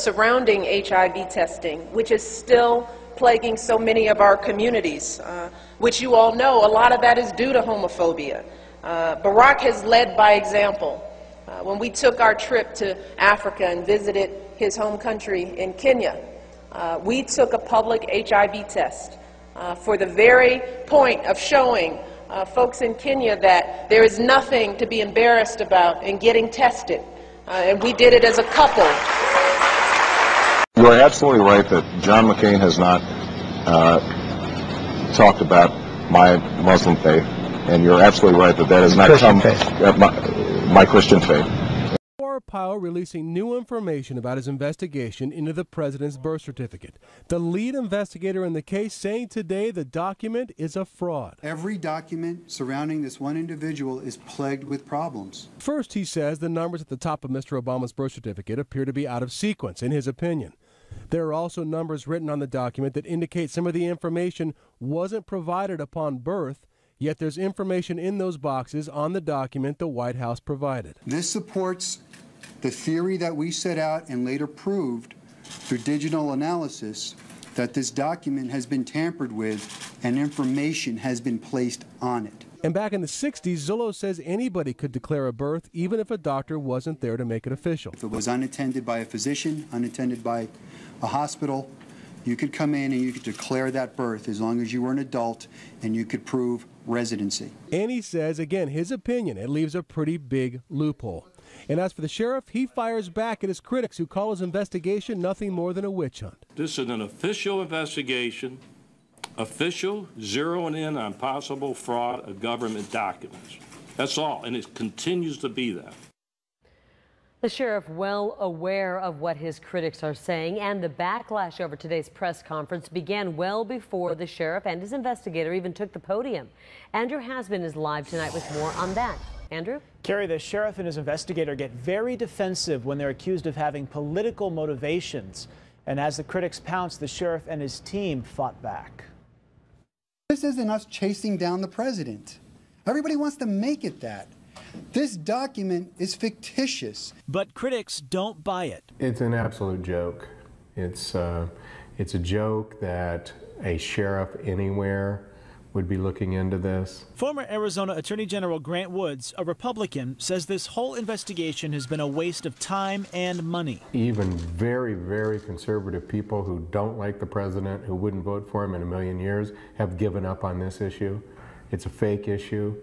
surrounding HIV testing, which is still plaguing so many of our communities, which you all know, a lot of that is due to homophobia. Barack has led by example. When we took our trip to Africa and visited his home country in Kenya, we took a public HIV test for the very point of showing folks in Kenya that there is nothing to be embarrassed about in getting tested. And we did it as a couple. You are absolutely right that John McCain has not talked about my Muslim faith, and you're absolutely right that that has not come my Christian faith. Powell releasing new information about his investigation into the president's birth certificate. The lead investigator in the case saying today the document is a fraud. Every document surrounding this one individual is plagued with problems. First, he says the numbers at the top of Mr. Obama's birth certificate appear to be out of sequence, in his opinion. There are also numbers written on the document that indicate some of the information wasn't provided upon birth, yet there's information in those boxes on the document the White House provided. This supports the theory that we set out and later proved through digital analysis that this document has been tampered with and information has been placed on it. And back in the 60s, Zullo says anybody could declare a birth even if a doctor wasn't there to make it official. If it was unattended by a physician, unattended by a hospital, you could come in and you could declare that birth as long as you were an adult and you could prove residency. And he says, again, his opinion, it leaves a pretty big loophole. And as for the sheriff, he fires back at his critics who call his investigation nothing more than a witch hunt. This is an official investigation, official, zeroing in on possible fraud of government documents. That's all, and it continues to be that. The sheriff well aware of what his critics are saying, and the backlash over today's press conference began well before the sheriff and his investigator even took the podium. Andrew Hasbin is live tonight with more on that. Andrew? Carrie, the sheriff and his investigator get very defensive when they're accused of having political motivations. And as the critics pounce, the sheriff and his team fought back. This isn't us chasing down the president. Everybody wants to make it that. This document is fictitious. But critics don't buy it. It's an absolute joke. It's a joke that a sheriff anywhere would be looking into this. Former Arizona Attorney General Grant Woods, a Republican, says this whole investigation has been a waste of time and money. Even very, very conservative people who don't like the president, who wouldn't vote for him in a million years, have given up on this issue. It's a fake issue.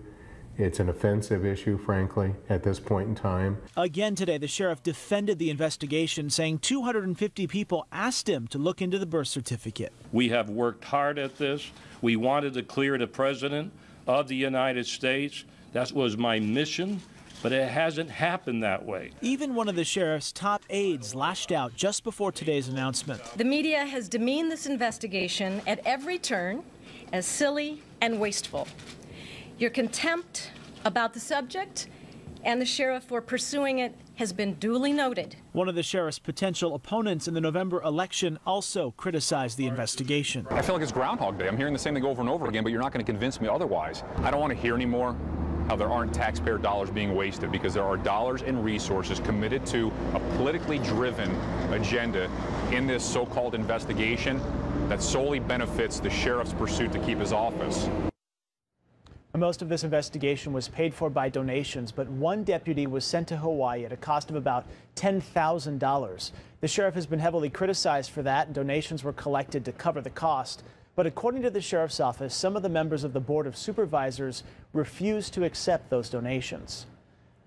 It's an offensive issue, frankly, at this point in time. Again today, the sheriff defended the investigation, saying 250 people asked him to look into the birth certificate. We have worked hard at this. We wanted to clear the President of the United States. That was my mission, but it hasn't happened that way. Even one of the sheriff's top aides lashed out just before today's announcement. The media has demeaned this investigation at every turn as silly and wasteful. Your contempt about the subject and the sheriff for pursuing it has been duly noted. One of the sheriff's potential opponents in the November election also criticized the investigation. I feel like it's Groundhog Day. I'm hearing the same thing over and over again, but you're not going to convince me otherwise. I don't want to hear anymore how there aren't taxpayer dollars being wasted, because there are dollars and resources committed to a politically driven agenda in this so-called investigation that solely benefits the sheriff's pursuit to keep his office. Most of this investigation was paid for by donations, but one deputy was sent to Hawaii at a cost of about $10,000. The sheriff has been heavily criticized for that, and donations were collected to cover the cost. But according to the sheriff's office, some of the members of the Board of Supervisors refused to accept those donations.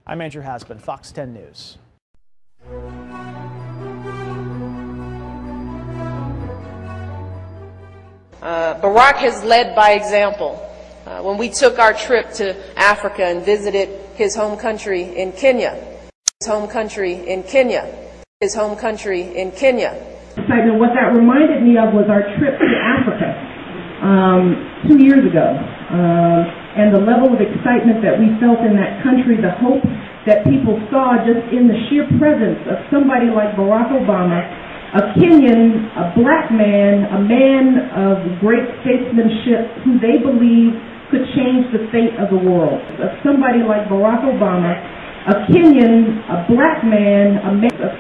I'm Andrew Hasbin, Fox 10 News. Barack has led by example. When we took our trip to Africa and visited his home country in Kenya, Excitement. What that reminded me of was our trip to Africa 2 years ago, and the level of excitement that we felt in that country, the hope that people saw just in the sheer presence of somebody like Barack Obama, a Kenyan, a black man, a man of great statesmanship who they believe could change the fate of the world. Of somebody like Barack Obama a Kenyan, a black man,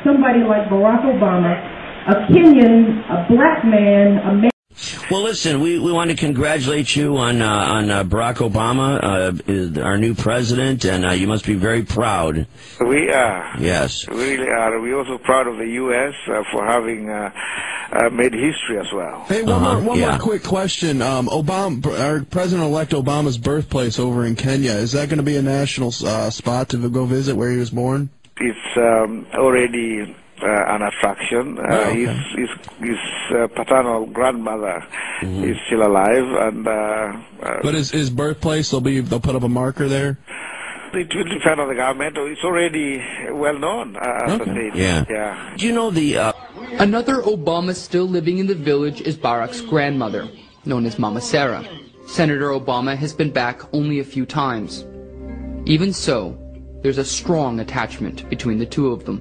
somebody like Barack Obama, a Kenyan, a black man, a man. Well, listen, we want to congratulate you on Barack Obama, our new president, and you must be very proud. We are. Yes. We really are. We're also proud of the U.S. For having made history as well. Hey, one more quick question. Our President-elect Obama's birthplace over in Kenya, is that going to be a national spot to go visit where he was born? It's already an attraction. His paternal grandmother is still alive, and but his birthplace, they'll put up a marker there. It will depend on the government. It's already well known. Yeah. Do you know the? Another Obama still living in the village is Barack's grandmother, known as Mama Sarah. Senator Obama has been back only a few times. Even so, there's a strong attachment between the two of them.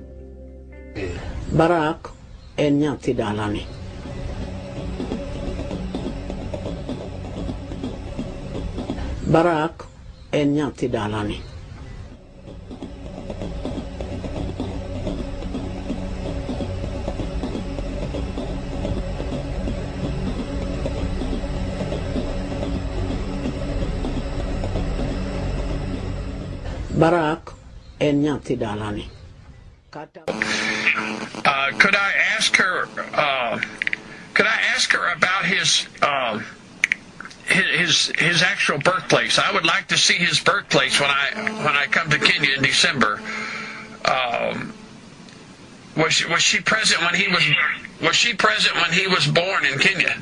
Barack and Nyati Dalani. Barack and Nyati Dalani. Barack and Nyati Dalani. Could I ask her? Could I ask her about his actual birthplace? I would like to see his birthplace when I come to Kenya in December. Was she present when he was? Was she present when he was born in Kenya?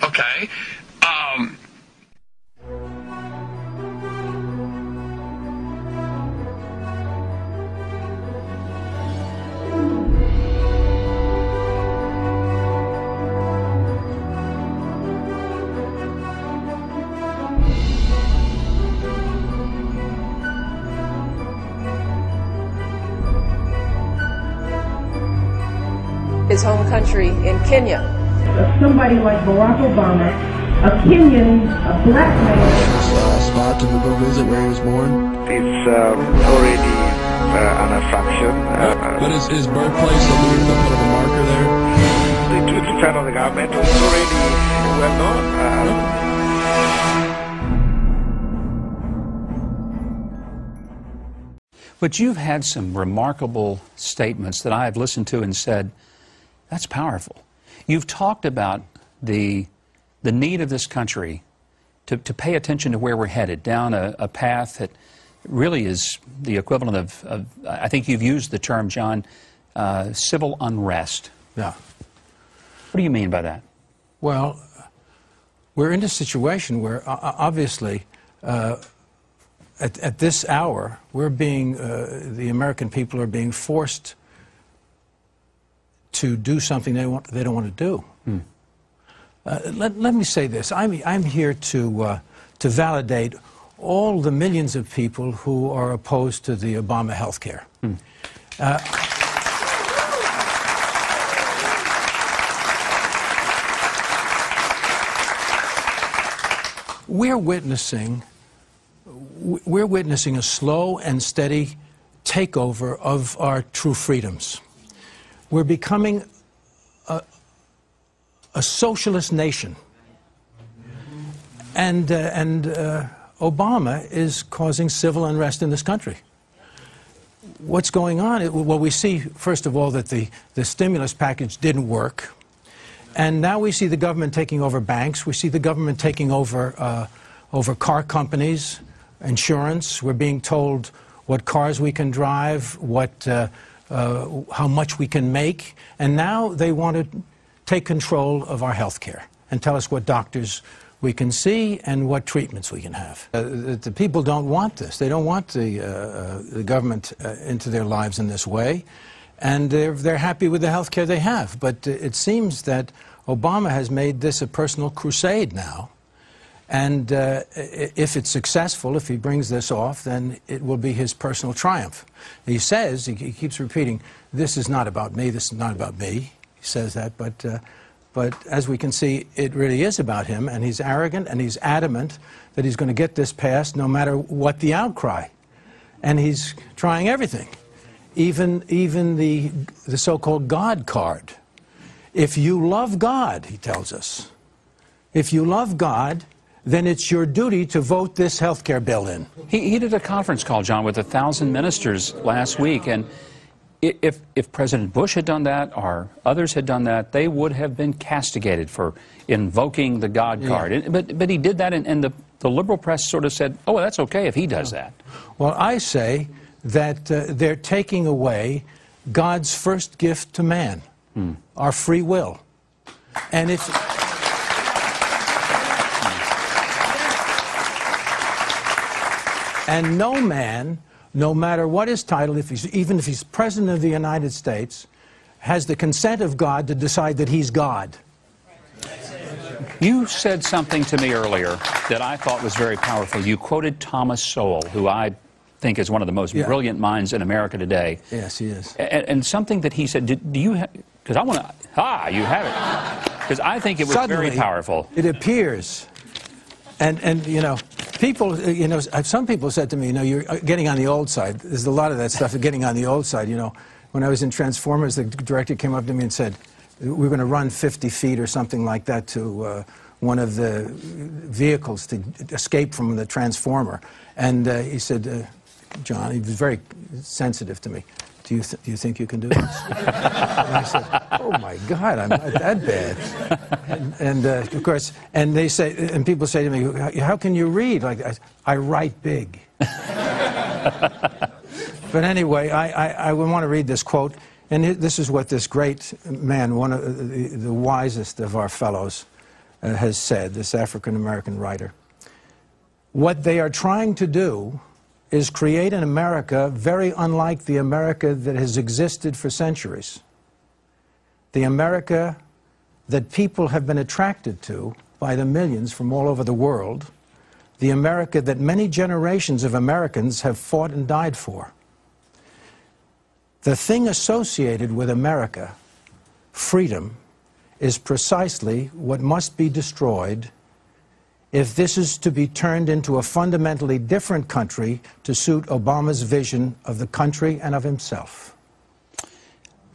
Okay. His home country in Kenya. Somebody like Barack Obama, a Kenyan, a black man. Spot to go visit where he was born? It's already an attraction. But his birthplace, they'll put up a marker there? It will depend on the government. It's already well known. But you've had some remarkable statements that I have listened to and said, that's powerful. You've talked about the need of this country to pay attention to where we're headed, down a path that really is the equivalent of I think you've used the term, John, civil unrest. Yeah. What do you mean by that? Well, we're in a situation where obviously at this hour we're being, the American people are being forced to do something they don't want to do. Let me say this. I'm here to validate all the millions of people who are opposed to the Obama health care. We're witnessing a slow and steady takeover of our true freedoms. We're becoming a socialist nation, and Obama is causing civil unrest in this country. What's going on? Well, we see, first of all, that the stimulus package didn't work, and now we see the government taking over banks. We see the government taking over over car companies, insurance. We're being told what cars we can drive, how much we can make, and now they want to take control of our health care and tell us what doctors we can see and what treatments we can have. The people don't want this. They don't want the government into their lives in this way, and they're happy with the health care they have. But it seems that Obama has made this a personal crusade now. And if it's successful, if he brings this off, then it will be his personal triumph. He says, he keeps repeating, this is not about me, this is not about me. He says that, but as we can see, it really is about him, and he's arrogant, and he's adamant that he's going to get this passed no matter what the outcry. And he's trying everything, even the so-called God card. If you love God, he tells us, if you love God, then it's your duty to vote this health care bill in. He did a conference call, John, with 1,000 ministers last week, and if President Bush had done that or others had done that, they would have been castigated for invoking the God card. But he did that, and the liberal press sort of said, oh, well, that's okay if he does that. Well, I say that they're taking away God's first gift to man, our free will. And if... And no man, no matter what his title, even if he's President of the United States, has the consent of God to decide that he's God. You said something to me earlier that I thought was very powerful. You quoted Thomas Sowell, who I think is one of the most brilliant minds in America today. Yes, he is. And something that he said, do you have, because I want to, you have it. Because I think it was Suddenly, very powerful. It appears. And you know, people, you know, some people said to me, you know, you're getting on the old side. There's a lot of that stuff, getting on the old side. You know, when I was in Transformers, the director came up to me and said, we're going to run 50 feet or something like that to one of the vehicles to escape from the Transformer. And he said, John, he was very sensitive to me. Do you think you can do this? And I said, oh my God, I'm not that bad. And of course, and they say, and people say to me, how can you read? Like, I write big. But anyway, I want to read this quote, and this is what this great man, one of the wisest of our fellows, has said, this African-American writer. What they are trying to do is create an America very unlike the America that has existed for centuries. The America that people have been attracted to by the millions from all over the world. The America that many generations of Americans have fought and died for. The thing associated with America, freedom, is precisely what must be destroyed if this is to be turned into a fundamentally different country to suit Obama's vision of the country and of himself.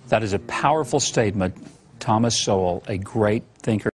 That is a powerful statement. Thomas Sowell, a great thinker.